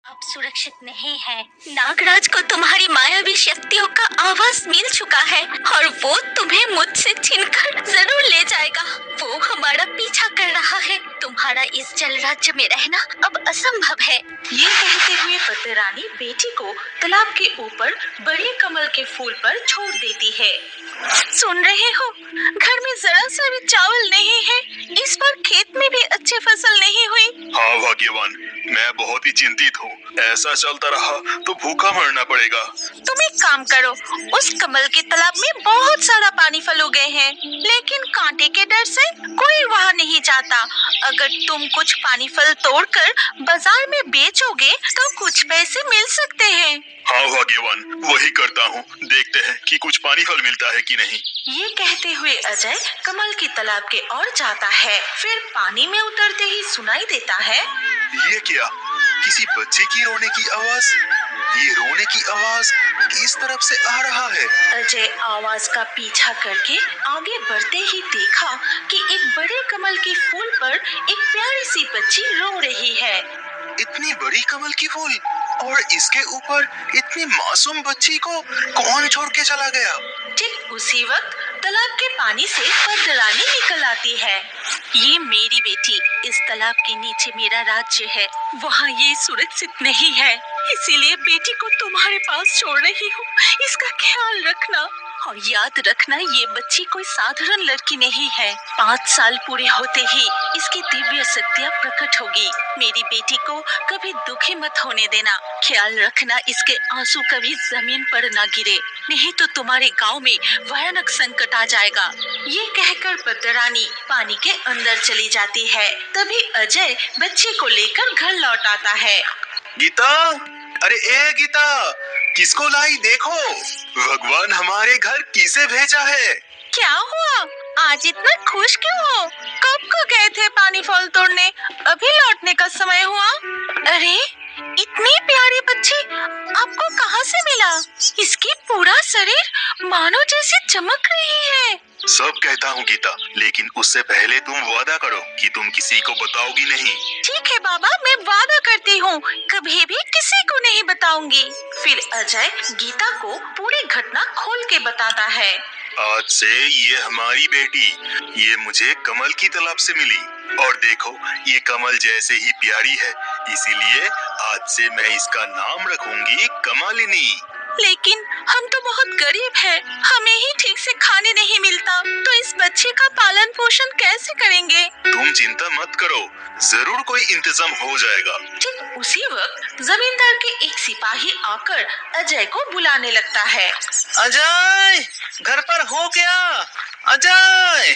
अब सुरक्षित नहीं है। नागराज को तुम्हारी मायावी शक्तियों का आवाज मिल चुका है और वो तुम्हें मुझसे छीनकर जरूर ले जाएगा। वो हमारा पीछा कर रहा है। तुम्हारा इस जल राज्य में रहना अब असंभव है। ये कहते हुए पद्दरानी बेटी को तालाब के ऊपर बड़े कमल के फूल पर छोड़ देती है। सुन रहे हो, घर में जरा सा भी चावल नहीं है। इस बार खेत में भी अच्छी फसल नहीं हुई। हाँ भाग्यवान, मैं बहुत ही चिंतित हूँ। ऐसा चलता रहा तो भूखा मरना पड़ेगा। तुम एक काम करो, उस कमल के तालाब में बहुत सारा पानी फल उगे हैं, लेकिन कांटे के डर से कोई वहाँ नहीं जाता। अगर तुम कुछ पानी फल तोड़कर बाजार में बेचोगे तो कुछ पैसे मिल सकते हैं। हाँ भाग्यवान, वही करता हूँ। देखते हैं कि कुछ पानी फल मिलता है कि नहीं। ये कहते हुए अजय कमल के तालाब के ओर जाता है। फिर पानी में उतरते ही सुनाई देता है, ये क्या? किसी बच्चे की रोने की आवाज। ये रोने की आवाज किस तरफ से आ रहा है? अजय आवाज का पीछा करके आगे बढ़ते ही देखा कि एक बड़े कमल के फूल पर एक प्यारी सी बच्ची रो रही है। इतनी बड़ी कमल की फूल और इसके ऊपर इतनी मासूम बच्ची को कौन छोड़ के चला गया? ठीक उसी वक्त तालाब के पानी से पद्दरानी निकल आती है। ये मेरी बेटी, इस तालाब के नीचे मेरा राज्य है। वहाँ ये सुरक्षित नहीं है, इसीलिए बेटी को तुम्हारे पास छोड़ रही हूँ। इसका ख्याल रखना और याद रखना, ये बच्ची कोई साधारण लड़की नहीं है। 5 साल पूरे होते ही इसकी दिव्य शक्तियाँ प्रकट होगी। मेरी बेटी को कभी दुखी मत होने देना। ख्याल रखना इसके आंसू कभी जमीन पर ना गिरे, नहीं तो तुम्हारे गांव में भयानक संकट आ जाएगा। ये कहकर पद्दरानी पानी के अंदर चली जाती है। तभी अजय बच्चे को लेकर घर लौट आता है। गीता, अरे ए गीता, किसको लाई देखो। भगवान हमारे घर किसे भेजा है? क्या हुआ? आज इतना खुश क्यों हो? कब को गए थे पानी फल तोड़ने? अभी लौटने का समय हुआ। अरे इतनी प्यारी बच्ची आपको कहाँ से मिला? इसकी पूरा शरीर मानो जैसे चमक रही है। सब कहता हूँ गीता, लेकिन उससे पहले तुम वादा करो कि तुम किसी को बताओगी नहीं। ठीक है बाबा, मैं वादा करती हूँ, कभी भी किसी को नहीं बताऊंगी। फिर अजय गीता को पूरी घटना खोल के बताता है। आज से ये हमारी बेटी, ये मुझे कमल की तालाब से मिली। और देखो, ये कमल जैसे ही प्यारी है, इसीलिए आज से मैं इसका नाम रखूंगी कमलिनी। लेकिन हम तो बहुत गरीब हैं, हमें ही ठीक से खाने नहीं मिलता, तो इस बच्चे का पालन पोषण कैसे करेंगे? तुम चिंता मत करो, जरूर कोई इंतजाम हो जाएगा। ठीक उसी वक्त जमींदार के एक सिपाही आकर अजय को बुलाने लगता है। अजय, घर पर हो क्या? अजय!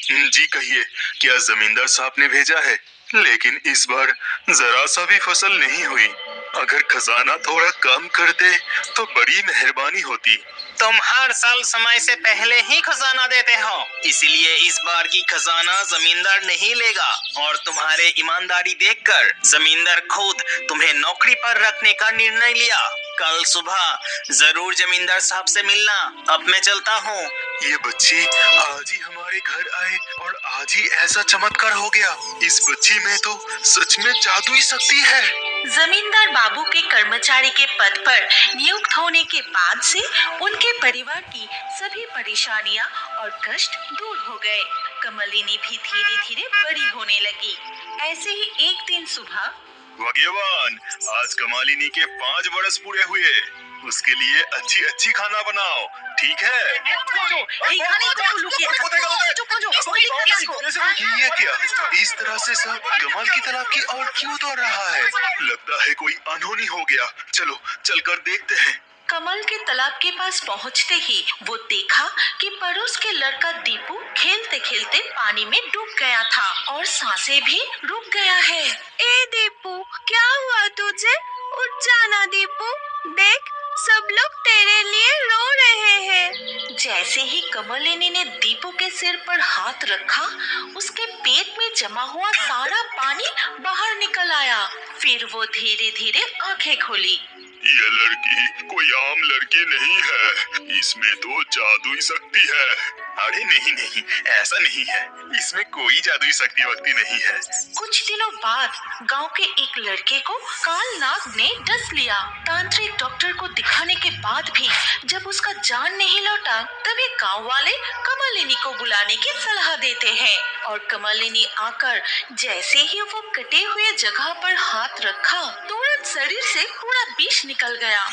जी कहिए, क्या जमींदार साहब ने भेजा है? लेकिन इस बार जरा सा भी फसल नहीं हुई। अगर खजाना थोड़ा कम करते तो बड़ी मेहरबानी होती। तुम हर साल समय से पहले ही खजाना देते हो, इसलिए इस बार की खजाना जमींदार नहीं लेगा। और तुम्हारे ईमानदारी देखकर जमींदार खुद तुम्हें नौकरी पर रखने का निर्णय लिया। कल सुबह जरूर जमींदार साहब से मिलना। अब मैं चलता हूँ। ये बच्ची आज ही हमारे घर आए और आज ही ऐसा चमत्कार हो गया। इस बच्ची में तो सच में जादुई शक्ति है। जमींदार बाबू के कर्मचारी के पद पर नियुक्त होने के बाद से उनके परिवार की सभी परेशानियां और कष्ट दूर हो गए। कमलिनी भी धीरे धीरे बड़ी होने लगी। ऐसे ही एक दिन सुबह, भाग्यवान, आज कमालिनी के 5 बरस पूरे हुए। उसके लिए अच्छी अच्छी खाना बनाओ, ठीक है? ये क्या? इस तरह से सब कमल की तालाब की ओर क्यों दौड़ रहा है? लगता है कोई अनहोनी हो गया। चलो चलकर देखते हैं। कमल के तालाब के पास पहुंचते ही वो देखा कि पड़ोस के लड़का दीपू खेलते खेलते पानी में डूब गया था और सांसें भी रुक गया है। ए दीपू, क्या हुआ तुझे? उठ जाना दीपू, देख सब लोग तेरे लिए रो रहे हैं। जैसे ही कमलिनी ने दीपू के सिर पर हाथ रखा, उसके पेट में जमा हुआ सारा पानी बाहर निकल आया। फिर वो धीरे धीरे आंखें खोली। ये लड़की कोई आम लड़की नहीं है, इसमें तो जादुई शक्ति है। अरे नहीं नहीं, ऐसा नहीं है, इसमें कोई जादुई शक्ति वक्ति नहीं है। कुछ दिनों बाद गांव के एक लड़के को काल नाग ने डस लिया। तांत्रिक डॉक्टर को दिखाने के बाद भी जब उसका जान नहीं लौटा, तभी गांव वाले कमलिनी को बुलाने की सलाह देते हैं और कमलिनी आकर जैसे ही वो कटे हुए जगह पर हाथ रखा, तुरंत शरीर से पूरा विष निकल गया।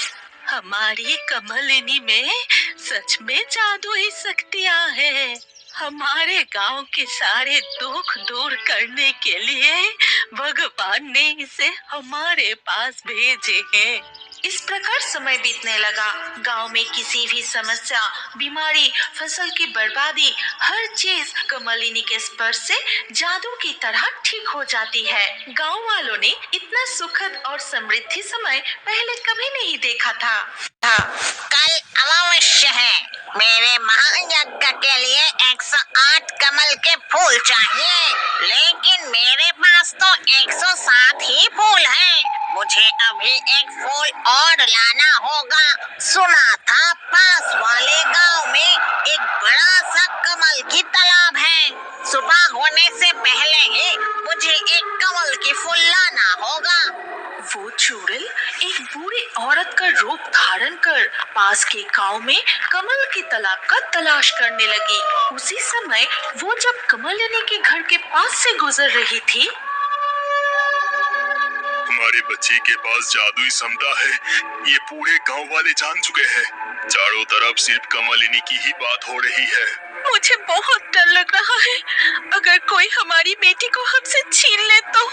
हमारी कमलिनी में सच में जादुई शक्तियाँ हैं। हमारे गांव के सारे दुख दूर करने के लिए भगवान ने इसे हमारे पास भेजे हैं। इस प्रकार समय बीतने लगा। गांव में किसी भी समस्या, बीमारी, फसल की बर्बादी, हर चीज कमलिनी के स्पर्श से जादू की तरह ठीक हो जाती है। गांव वालों ने इतना सुखद और समृद्धि समय पहले कभी नहीं देखा था। कल अमावस्या है। मेरे महायज्ञ के लिए 108 कमल के फूल चाहिए, लेकिन मेरे पास तो 107 ही फूल हैं। मुझे अभी एक फूल और लाना होगा। सुना था पास वाले गांव में एक बड़ा सा कमल की तालाब है। सुबह होने से पहले ही मुझे एक कमल की फूल लाना होगा। वो चुड़ैल एक बूढ़ी औरत का रूप धारण कर पास के गांव में कमल के तालाब का तलाश करने लगी। उसी समय वो जब कमलिनी के घर के पास से गुजर रही थी, हमारे बच्चे के पास जादुई क्षमता है, ये पूरे गांव वाले जान चुके हैं। चारों तरफ सिर्फ कमलिनी की ही बात हो रही है। मुझे बहुत डर लग रहा है। अगर कोई हमारी बेटी को हमसे छीन ले तो,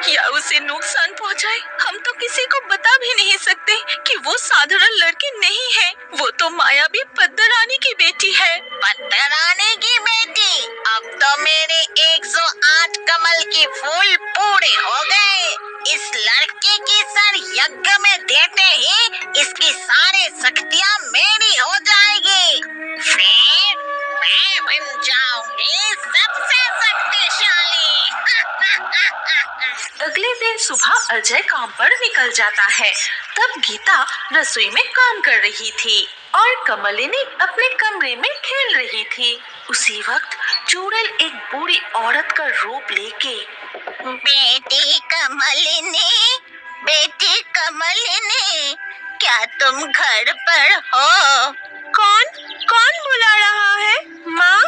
या उसे नुकसान पहुंचाए। हम तो किसी को बता भी नहीं सकते कि वो साधारण लड़की नहीं है, वो तो मायावी पद्दरानी की बेटी है। पद्दरानी की बेटी? अब तो मेरे 108 कमल के फूल पूरे हो गए। इस लड़की की सर यज्ञ में देते ही इसकी सारी शक्तियाँ मेरी हो जाएगी। फिर मैं बन जाऊंगी सबसे शक्तिशाली। अगले दिन सुबह अजय काम पर निकल जाता है। तब गीता रसोई में काम कर रही थी और कमलिनी अपने कमरे में खेल रही थी। उसी वक्त चुड़ैल एक बूढ़ी औरत का रूप लेके, बेटी कमलिनी, बेटी कमलिनी, क्या तुम घर पर हो? कौन बुला रहा है? माँ,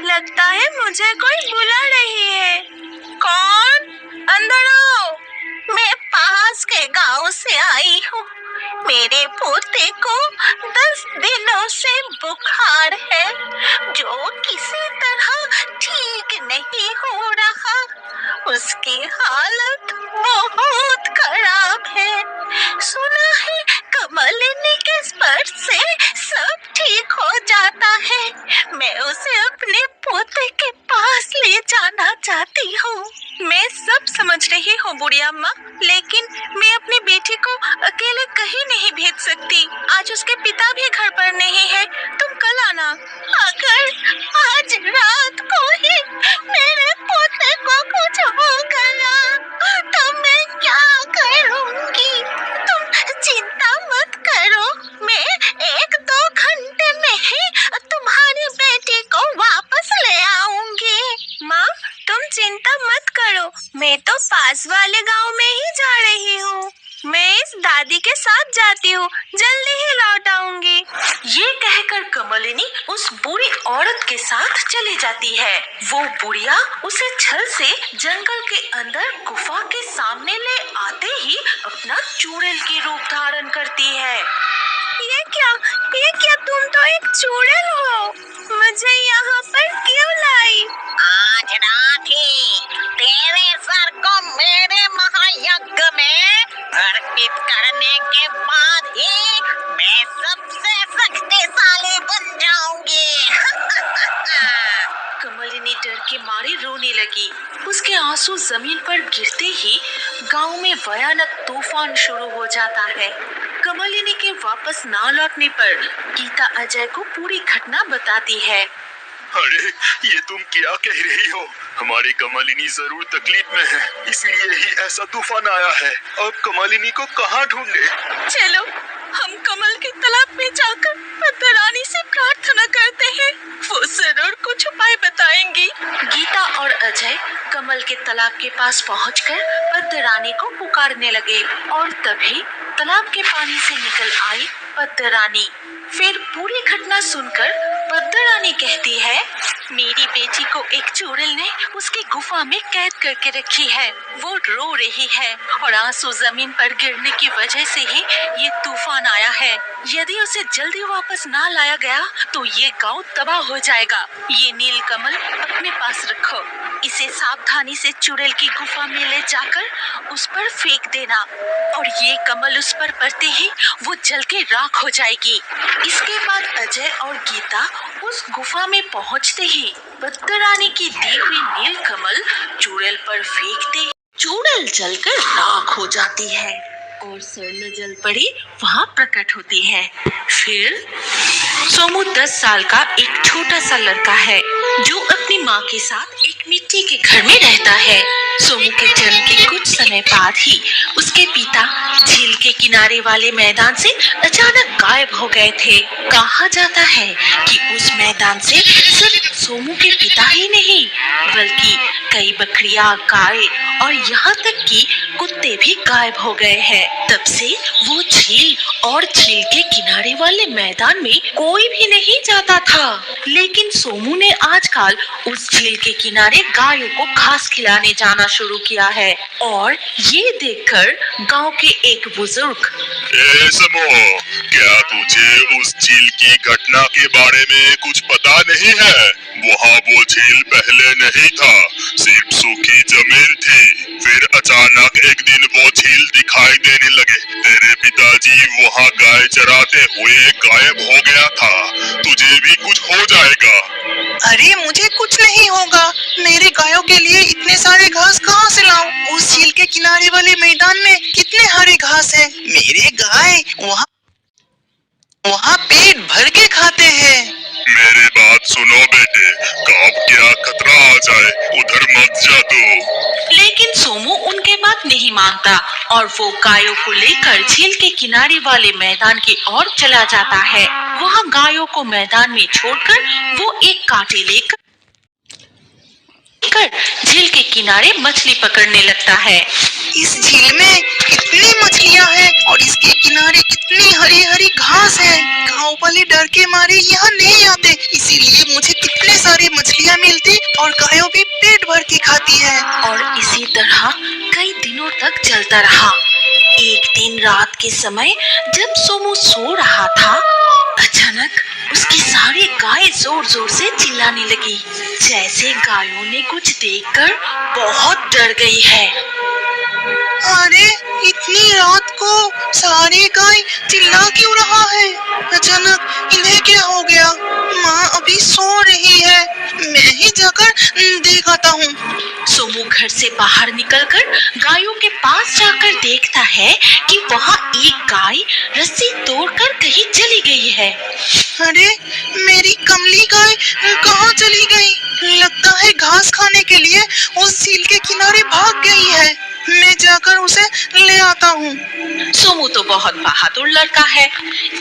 लगता है मुझे कोई बुला रही है। कौन? अंदर आओ। मैं पास के गांव से आई हूँ। मेरे पोते को 10 दिनों से बुखार है, जो किसी तरह ठीक नहीं हो रहा। उसकी हालत बहुत खराब है। सुना है कमलिनी के स्पर्श से सब ठीक हो जाता है। मैं उसे अपने पोते के पास ले जाना चाहती हूँ। मैं सब समझ रही हूँ बुढ़िया अम्मा, लेकिन मैं अपनी बेटी को अकेले कहीं नहीं भेज सकती। आज उसके पिता भी घर पर नहीं है, तुम कल आना। अगर आज रात को ही मेरे पोते को कुछ हो गया तो मैं क्या करूँगी? तुम चिंता मत करो, मैं 1-2 घंटे में ही तुम्हारी बेटी को वापस ले आऊंगी। माँ, तुम चिंता मत करो, मैं तो पास वाले गांव में ही जा रही हूँ। मैं इस दादी के साथ जाती हूँ, जल्दी ही लौट आऊंगी। ये कहकर कमलिनी उस बूढ़ी औरत के साथ चली जाती है। वो बुढ़िया उसे छल से जंगल के अंदर गुफा के सामने ले आते ही अपना चुड़ैल की रूप धारण करती है। ये क्या तुम तो एक चुड़ैल हो? मुझे यहाँ पर क्यों लाई? आज रात ही तेरे सर को मेरे महायज्ञ में अर्पित करने के बाद ही मैं सबसे शक्तिशाली बन जाऊंगी। कमलिनी डर के मारे रोने लगी। उसके आंसू जमीन पर गिरते ही गांव में भयानक तूफान शुरू हो जाता है। कमलिनी के वापस ना लौटने पर गीता अजय को पूरी घटना बताती है। अरे ये तुम क्या कह रही हो? हमारी कमलिनी जरूर तकलीफ में है, इसलिए ही ऐसा तूफान आया है। अब कमलिनी को कहाँ ढूंढे? चलो हम कमल के तालाब में जाकर पद्दरानी से प्रार्थना करते हैं, वो जरूर कुछ उपाय बताएंगी। गीता और अजय कमल के तालाब के पास पहुंचकर पद्दरानी को पुकारने लगे और तभी तालाब के पानी से निकल आई पद्दरानी। फिर पूरी घटना सुनकर पद्दरानी कहती है, मेरी बेटी को एक चुड़ैल ने उसकी गुफा में कैद करके रखी है। वो रो रही है और आंसू जमीन पर गिरने की वजह से ही ये तूफान आया है। यदि उसे जल्दी वापस ना लाया गया तो ये गांव तबाह हो जाएगा। ये नील कमल अपने पास रखो, इसे सावधानी से चुड़ैल की गुफा में ले जाकर उस पर फेंक देना और ये कमल उस पर पड़ते ही वो जल के राख हो जाएगी। इसके बाद अजय और गीता उस गुफा में पहुंचते ही पद्दरानी की दी हुई नील कमल चुड़ैल पर फेंकते ही चुड़ैल जलकर राख हो जाती है और स्वर्ण जल परी वहाँ प्रकट होती है। फिर सोमू 10 साल का एक छोटा सा लड़का है जो अपनी माँ के साथ एक मिट्टी के घर में रहता है। सोमू के जन्म के कुछ समय बाद ही उसके पिता झील के किनारे वाले मैदान से अचानक गायब हो गए थे। कहा जाता है कि उस मैदान से सिर्फ सोमू के पिता ही नहीं बल्कि कई बकरियां, गाय और यहाँ तक कि कुत्ते भी गायब हो गए हैं। तब से वो झील और झील के किनारे वाले मैदान में कोई भी नहीं जाता था। लेकिन सोमू ने आजकल उस झील के किनारे गायों को घास खिलाने जाना शुरू किया है और ये देखकर गांव के एक बुजुर्ग, ए समो, क्या तुझे उस झील की घटना के बारे में कुछ पता नहीं है? वहाँ वो झील पहले नहीं था, सिर्फ सूखी जमीन थी। फिर अचानक एक दिन वो झील दिखाई देने लगे। तेरे पिताजी वहाँ गाय चराते हुए गायब हो गया था। तुझे भी कुछ हो जाएगा। अरे मुझे कुछ नहीं होगा, मेरे गायों के लिए इतने सारे घास कहाँ से लाऊं? उस झील के किनारे वाले मैदान में कितने हरे घास हैं। मेरे गाय वहाँ पेट भर के खाते हैं। मेरी बात सुनो बेटे, कब क्या खतरा आ जाए उधर मत जा तू। लेकिन सोमू उनके बात नहीं मानता और वो गायों को लेकर झील के किनारे वाले मैदान की ओर चला जाता है। वहाँ गायों को मैदान में छोड़कर वो एक कांटे लेकर झील के किनारे मछली पकड़ने लगता है। इस झील में कितनी मछलियाँ हैं और इसके किनारे कितनी हरी हरी घास है। गाँव वाले डर के मारे यहाँ नहीं आते, इसीलिए मुझे कितने सारी मछलियाँ मिलती और गायों भी पेट भर के खाती है। और इसी तरह कई दिनों तक चलता रहा। एक दिन रात के समय जब सोमू सो रहा था, अचानक उसकी सारी गाय जोर जोर से चिल्लाने लगी, जैसे गायों ने कुछ देखकर बहुत डर गई है। अरे इतनी रात को सारी गाय चिल्ला क्यों रहा है? अचानक इन्हें क्या हो गया? माँ अभी सो रही है, मैं ही जाकर देख आता हूँ। सोमू घर से बाहर निकलकर गायों के पास जाकर देखता है कि वहाँ एक गाय रस्सी तोड़कर कहीं चली गई है। अरे मेरी कमली गाय कहाँ चली गई? लगता है घास खाने के लिए उस झील के किनारे भाग गई है। मैं जाकर उसे ले आता हूँ। सोमू तो बहुत बहादुर लड़का है,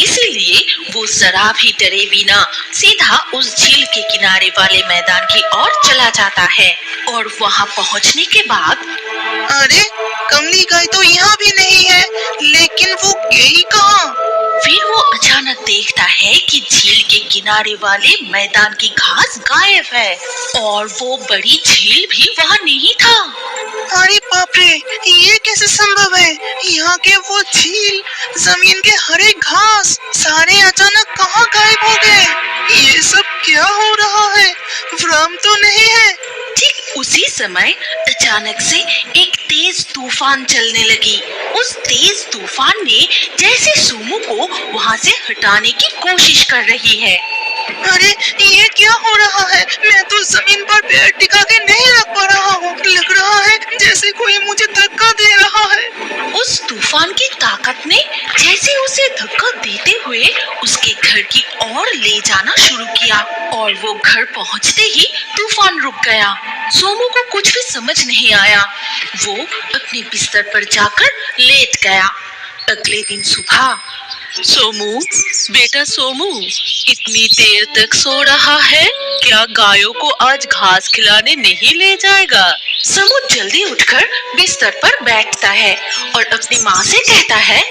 इसीलिए वो जरा भी डरे बिना सीधा उस झील के किनारे वाले मैदान की ओर चला जाता है। और वहाँ पहुँचने के बाद अरे कमली गाय तो यहाँ भी नहीं है, लेकिन वो गई कहाँ? फिर वो अचानक देखता है कि झील के किनारे वाले मैदान की घास गायब है और वो बड़ी झील भी वहाँ नहीं था। अरे बाप रे, ये कैसे संभव है? यहाँ के वो झील, जमीन के हरे घास सारे अचानक कहाँ गायब हो गए? ये सब क्या हो रहा है? भ्रम तो नहीं है? ठीक उसी समय अचानक से एक तेज तूफान चलने लगी। उस तेज तूफान ने जैसे सोमू को वहाँ से हटाने की कोशिश कर रही है। अरे ये क्या हो रहा है? मैं तो जमीन पर पैर टिका के नहीं रख पा रहा हूँ। लग रहा है जैसे कोई मुझे धक्का दे रहा है। उस तूफान की ताकत ने जैसे उसे धक्का पीते हुए उसके घर की ओर ले जाना शुरू किया और वो घर पहुंचते ही तूफान रुक गया। सोमू को कुछ भी समझ नहीं आया। वो अपने बिस्तर पर जाकर लेट गया। अगले दिन सुबह, सोमू, बेटा सोमू, इतनी देर तक सो रहा है, क्या गायों को आज घास खिलाने नहीं ले जाएगा? सोमू जल्दी उठकर बिस्तर पर बैठता है और अपनी माँ से कहता है,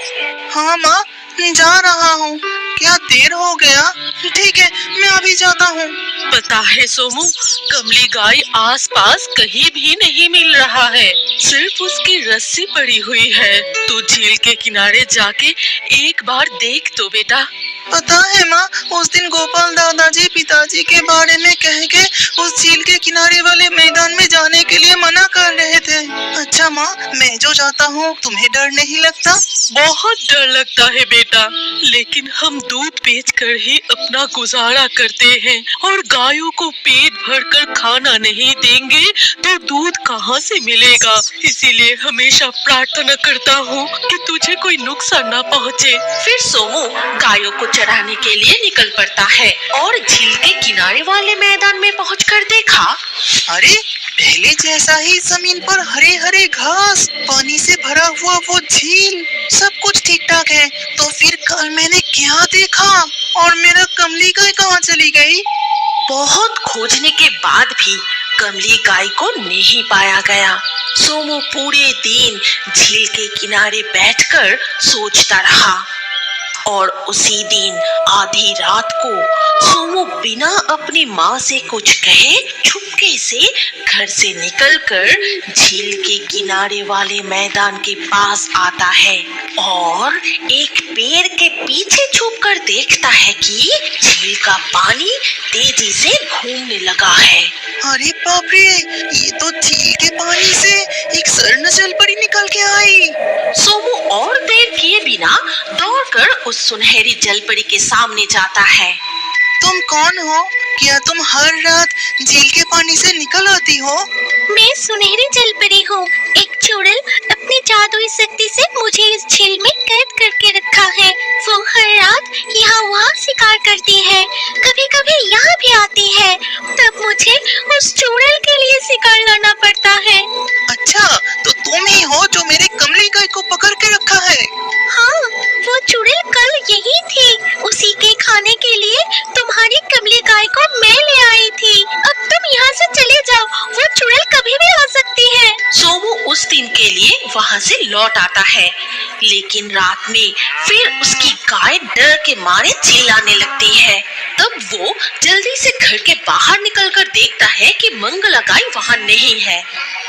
हाँ माँ, जा रहा हूँ। क्या देर हो गया? ठीक है, मैं अभी जाता हूँ। पता है सोमू, कमली गाय आसपास कहीं भी नहीं मिल रहा है, सिर्फ उसकी रस्सी पड़ी हुई है। तू झील के किनारे जाके एक बार देख तो बेटा। पता है माँ, उस दिन गोपाल दादाजी पिताजी के बारे में कह के उस झील के किनारे वाले मैदान में जाने के लिए मना कर रहे थे। अच्छा माँ, मैं जो जाता हूँ, तुम्हें डर नहीं लगता? बहुत डर लगता है बेटा, लेकिन हम दूध बेचकर ही अपना गुजारा करते हैं और गायों को पेट भरकर खाना नहीं देंगे तो दूध कहाँ से मिलेगा। इसीलिए हमेशा प्रार्थना करता हूँ कि तुझे कोई नुकसान न पहुँचे। फिर सोमू गायों को चराने के लिए निकल पड़ता है और झील के किनारे वाले मैदान में पहुंचकर देखा, अरे पहले जैसा ही जमीन पर हरे हरे घास, पानी से भरा हुआ वो झील, सब कुछ ठीक ठाक है। तो फिर कल मैंने क्या देखा और मेरा कमली गाय कहाँ चली गई? बहुत खोजने के बाद भी कमली गाय को नहीं पाया गया। सोमू पूरे दिन झील के किनारे बैठकर सोचता रहा और उसी दिन आधी रात को सोमू बिना अपनी माँ से कुछ कहे चुपके से घर से निकलकर झील के किनारे वाले मैदान के पास आता है और एक पेड़ के पीछे छुपकर देखता है कि झील का पानी तेजी से घूमने लगा है। अरे बाप रे, ये तो झील के पानी से एक स्वर्ण जलपरी निकल के आई। सोमू और देर किए बिना दौड़कर उस सुनहरी जलपरी के सामने जाता है। तुम कौन हो? क्या तुम हर रात झील के पानी से निकल आती हो? मैं सुनहरी जलपरी हूँ। एक चुड़ैल अपनी जादुई शक्ति से मुझे इस झील में कैद करके रखा है। वो हर रात यहाँ वहाँ शिकार करती है, कभी कभी यहाँ भी आती है, तब मुझे उस चुड़ैल के लिए शिकार लाना पड़ता है। अच्छा, तो तुम ही हो जो मेरे कमली गाय को पकड़ के रखा है? हाँ, वो चुड़ैल कल यही थी। उसी के खाने के लिए तुम्हारी कमली गाय को मैं ले आई थी। अब तुम यहाँ से चले जाओ, वो चुड़ैल कभी भी आ सकती है। सोमू उस दिन के लिए वहाँ से लौट आता है, लेकिन रात में फिर उसकी गाय डर के मारे चिल्लाने लगती है। तब वो जल्दी से घर के बाहर निकलकर देखता है कि मंगला गाय वहाँ नहीं है।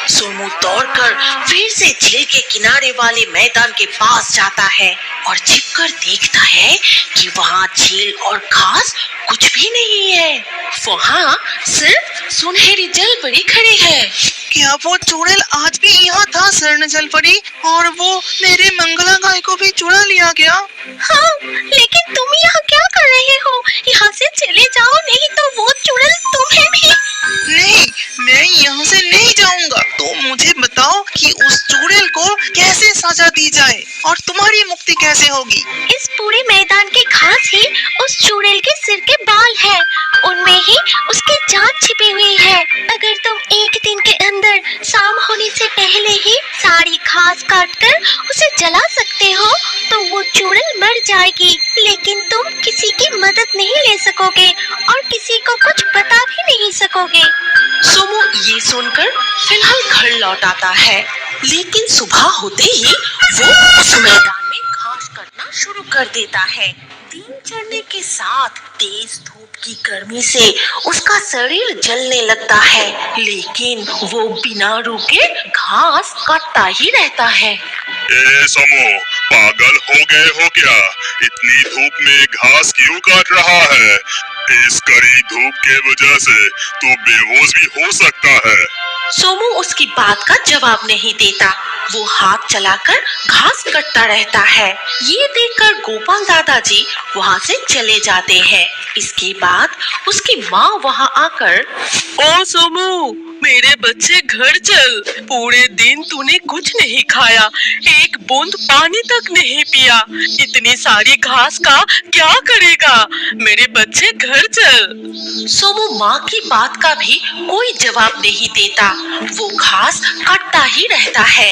सोमू दौड़कर फिर से झील के किनारे वाले मैदान के पास जाता है और छिपकर देखता है कि वहाँ झील और घास कुछ भी नहीं है। वहाँ सिर्फ सुनहरी जलपरी खड़ी है। क्या वो चुड़ैल आज भी यहाँ था स्वर्ण जलपरी, और वो मेरे मंगला गाय को भी चुरा लिया गया? हाँ, लेकिन तुम यहाँ क्या कर रहे हो? यहाँ से चले जाओ, नहीं तो वो चुड़ैल तुम्हें भी। नहीं, मैं यहाँ से नहीं जाऊँगा। तो मुझे बताओ कि उस चुड़ैल को कैसे सजा दी जाए और तुम्हारी मुक्ति कैसे होगी? इस पूरे मैदान के घास ही उस चुड़ैल के सिर के बाल हैं। उनमें ही उसकी जान छिपी हुई है। अगर तुम एक दिन के अंदर शाम होने से पहले ही सारी घास काटकर उसे जला सकते हो तो वो चुड़ैल मर जाएगी, लेकिन तुम किसी की मदद नहीं ले सकोगे और किसी को कुछ बता भी नहीं सकोगे। सोमू ये सुनकर फिलहाल घर लौट आता है, लेकिन सुबह होते ही वो उस मैदान में घास काटना शुरू कर देता है। दिन चढ़ने के साथ तेज धूप की गर्मी से उसका शरीर जलने लगता है, लेकिन वो बिना रुके घास काटता ही रहता है। ए समो, पागल हो गए हो क्या? इतनी धूप में घास क्यों काट रहा है? इस कड़ी धूप के वजह से तू बेहोश भी हो सकता है। सोमू उसकी बात का जवाब नहीं देता। वो हाथ चलाकर घास काटता रहता है। ये देखकर गोपाल दादाजी वहाँ से चले जाते हैं। इसके बाद उसकी माँ वहाँ आकर, ओ सोमू, मेरे बच्चे घर चल। पूरे दिन तूने कुछ नहीं खाया, एक बूंद पानी तक नहीं पिया। इतनी सारी घास का क्या करेगा? मेरे बच्चे घर चल। सोमू माँ की बात का भी कोई जवाब नहीं देता। वो घास काटता ही रहता है।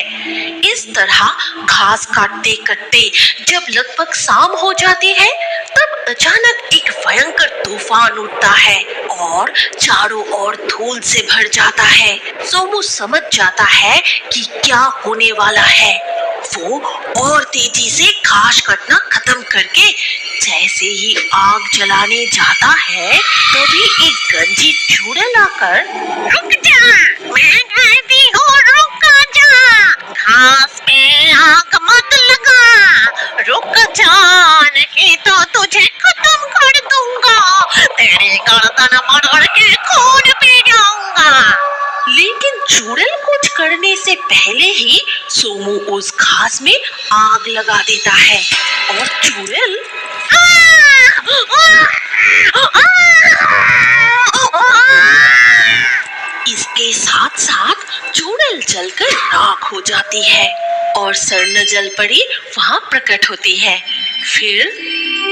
इस तरह घास काटते काटते जब लगभग शाम हो जाती है, तब अचानक एक भयंकर तूफान उठता है और चारों ओर धूल से भर जाता है। सोमू समझ जाता है कि क्या होने वाला है। वो और तेजी से घास काटना खत्म करके जैसे ही आग जलाने जाता है, तभी एक गंजी चूड़ैल आकर, रुक जा, मैं कहती हूँ रुक जा, घास पे आग मत लगा, रुक जा, नहीं तो तुझे खत्म कर दूंगा, तेरी गर्दन पकड़ के खून पी जाऊंगा। लेकिन चूड़ैल कुछ करने से पहले ही सोमू उस घास में आग लगा देता है और चूड़ैल इसके साथ साथ चूड़ैल जलकर राख हो जाती है और स्वर्ण जलपरी वहाँ प्रकट होती है। फिर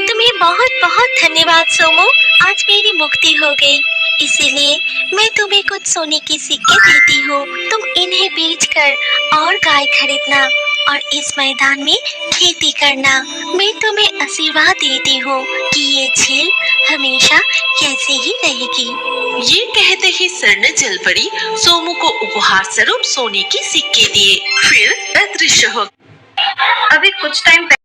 तुम्हें बहुत बहुत धन्यवाद सोमू, आज मेरी मुक्ति हो गई। इसीलिए मैं तुम्हें कुछ सोने की सिक्के देती हूँ। तुम इन्हें बेचकर और गाय खरीदना और इस मैदान में खेती करना। मैं तुम्हें आशीर्वाद देती हूँ कि ये झील हमेशा ऐसे ही रहेगी। ये कहते ही स्वर्ण जलपरी सोमू को उपहार स्वरूप सोने की सिक्के दिए। फिर अदृश्य हो। अभी कुछ टाइम